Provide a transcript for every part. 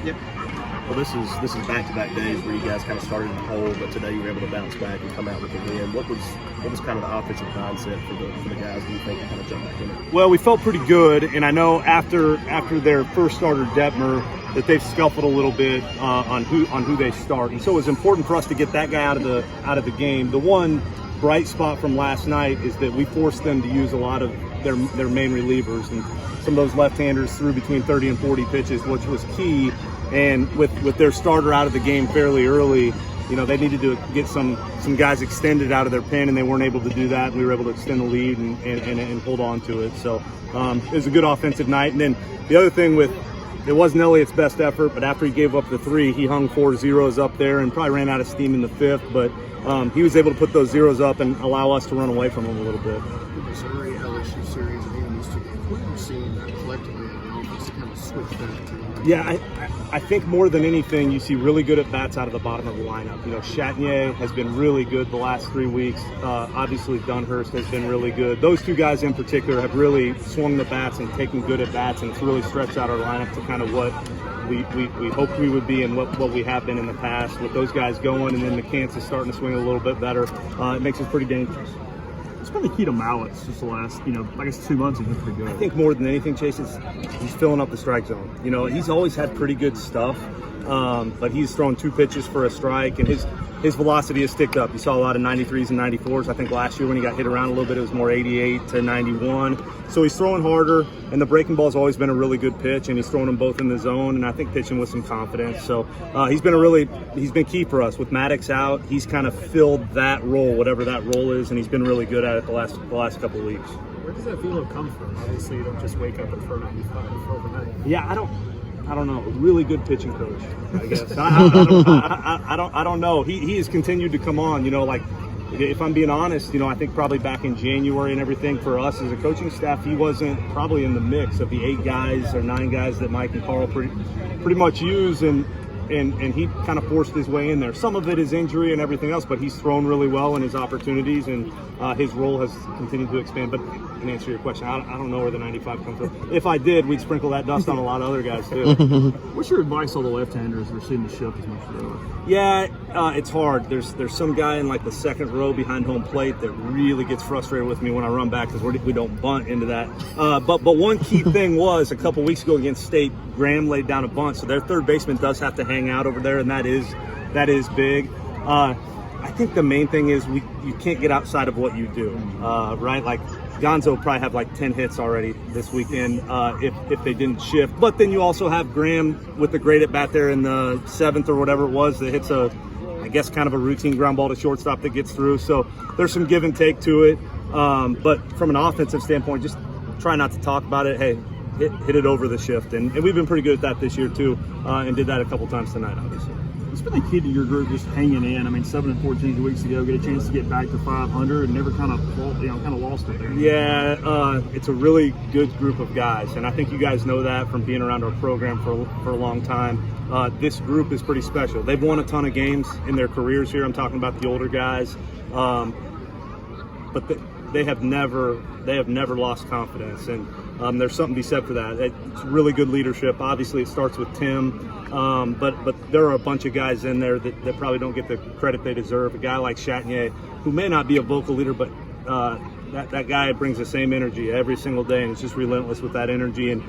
Yep. Well, this is back-to-back days where you guys kind of started in the hole, but today you were able to bounce back and come out with a win. What was kind of the offensive mindset for the guys? Do you think to kind of jump back in it? Well, we felt pretty good, and I know after their first starter Detmer that they've scuffled a little bit on who they start, and so it was important for us to get that guy out of the game. The one bright spot from last night is that we forced them to use a lot of their main relievers, and some of those left-handers threw between 30 and 40 pitches, which was key. And with their starter out of the game fairly early, you know, they needed to get some guys extended out of their pen, and they weren't able to do that. We were able to extend the lead and hold on to it. So it was a good offensive night. And then the other thing it wasn't Elliott's best effort, but after he gave up the 3, he hung 4 zeros up there and probably ran out of steam in the 5th. But he was able to put those zeros up and allow us to run away from him a little bit. The Missouri LSU series and even these 2 games, what are you seeing collectively in the offense to kind of switch back to? Yeah, I think more than anything, you see really good at bats out of the bottom of the lineup. You know, Chatagnier has been really good the last 3 weeks. Obviously, Dunhurst has been really good. Those 2 guys in particular have really swung the bats and taken good at bats, and it's really stretched out our lineup to kind of what we hoped we would be and what we have been in the past. With those guys going, and then McCants starting to swing a little bit better, it makes us pretty dangerous. It's been the key to Mallett's just the last, I guess 2 months he's been pretty good. I think more than anything, Chase, he's filling up the strike zone. You know, he's always had pretty good stuff, but he's thrown 2 pitches for a strike, and his velocity has ticked up. You saw a lot of 93s and 94s. I think last year when he got hit around a little bit, it was more 88 to 91. So he's throwing harder, and the breaking ball's always been a really good pitch, and he's throwing them both in the zone, and I think pitching with some confidence. So he's been key for us. With Maddox out, he's kind of filled that role, whatever that role is, and he's been really good at it the last couple of weeks. Where does that feeling come from? Obviously, you don't just wake up and throw 95 overnight. Yeah, I don't know. Really good pitching coach, I guess. I don't know. He has continued to come on. You know, like, if I'm being honest, you know, I think probably back in January and everything for us as a coaching staff, he wasn't probably in the mix of the 8 guys or 9 guys that Mike and Carl pretty much use, and he kind of forced his way in there. Some of it is injury and everything else, but he's thrown really well in his opportunities, and his role has continued to expand. But in answer to your question, I don't know where the 95 comes from. If I did, we'd sprinkle that dust on a lot of other guys too. What's your advice on the left-handers that are seeing the shift as much as they are? Yeah, it's hard. There's some guy in like the second row behind home plate that really gets frustrated with me when I run back because we don't bunt into that. But one key thing was a couple weeks ago against State, Graham laid down a bunt, so their third baseman does have to hang out over there, and that is big. I think the main thing is you can't get outside of what you do, right? Like Gonzo will probably have like 10 hits already this weekend if they didn't shift. But then you also have Graham with the great at bat there in the 7th or whatever it was that hits I guess kind of a routine ground ball to shortstop that gets through. So there's some give and take to it. But from an offensive standpoint, just try not to talk about it. Hey, hit it over the shift. And we've been pretty good at that this year too, and did that a couple times tonight, obviously. It's been the key to your group just hanging in. I mean, 7-14 2 weeks ago, get a chance to get back to 500 and never kind of lost it there. Yeah, it's a really good group of guys, and I think you guys know that from being around our program for a long time. This group is pretty special. They've won a ton of games in their careers here. I'm talking about the older guys, but they have never lost confidence, and there's something to be said for that. It's really good leadership. Obviously, it starts with Tim, but there are a bunch of guys in there that probably don't get the credit they deserve. A guy like Chatagnier, who may not be a vocal leader, but that guy brings the same energy every single day, and it's just relentless with that energy. And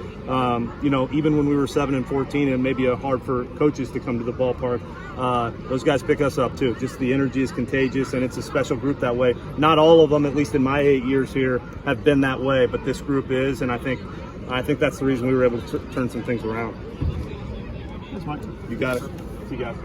you know, even when we were 7-14, and maybe hard for coaches to come to the ballpark, those guys pick us up too. Just the energy is contagious, and it's a special group that way. Not all of them, at least in my 8 years here, have been that way, but this group is, and I think that's the reason we were able to turn some things around. Thanks, Mike. You got it. You got it.